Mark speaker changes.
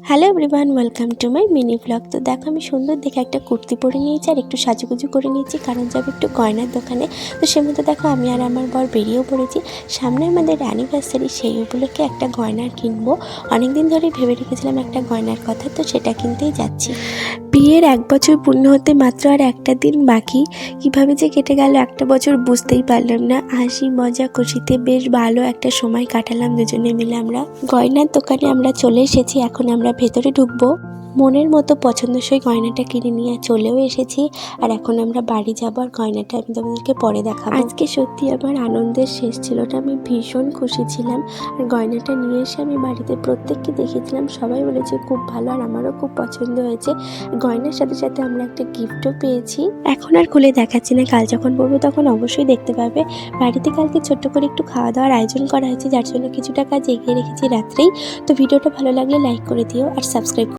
Speaker 1: Hello everyone, welcome to my mini blog. তো দেখো আমি সুন্দর দেখে একটা কুর্তি পরে নিয়েছি আর একটু সাজুগুজু করে নিয়েছি, কারণ যাবো একটু গয়নার দোকানে। তো সে মতো দেখো আমি আর আমার বর বেরিয়েও পড়েছি। সামনে আমাদের অ্যানিভার্সারি, সেই উপলক্ষে একটা গয়নার কিনবো। অনেকদিন ধরে ভেবে রেখেছিলাম একটা গয়নার কথা, তো সেটা কিনতেই যাচ্ছি। বিয়ের 1 বছর পূর্ণ হতে মাত্র আর একটা দিন বাকি। কিভাবে যে কেটে গেল একটা বছর বুঝতেই পারলাম না। হাসি মজা খুশিতে বেশ ভালো একটা সময় কাটালাম দুজনে মিলে। আমরা গয়নার দোকানে আমরা চলে এসেছি, এখন আমরা ভেতরে ঢুকবো। মনের মতো পছন্দসই গয়নাটা কিনে নিয়ে চলেও এসেছি। আর এখন আমরা বাড়ি যাবো, আর গয়নাটা আমি তোমাদেরকে পরে দেখাবো। আজকে সত্যি আমার আনন্দের শেষ ছিল না, আমি ভীষণ খুশি ছিলাম। আর গয়নাটা নিয়ে এসে আমি বাড়িতে প্রত্যেককে দেখিয়েছিলাম, সবাই বলেছে খুব ভালো, আর আমারও খুব পছন্দ হয়েছে। গয়নার সাথে সাথে আমরা একটা গিফটও পেয়েছি। এখন আর খুলে দেখাচ্ছি না, কাল যখন বলবো তখন অবশ্যই দেখতে পাবে। বাড়িতে কালকে ছোট্ট করে একটু খাওয়া দাওয়ার আয়োজন করা হয়েছে, যার জন্য কিছুটা কাজ এগিয়ে রেখেছি রাত্রেই। তো ভিডিওটা ভালো লাগলে লাইক করে দিও আর সাবস্ক্রাইব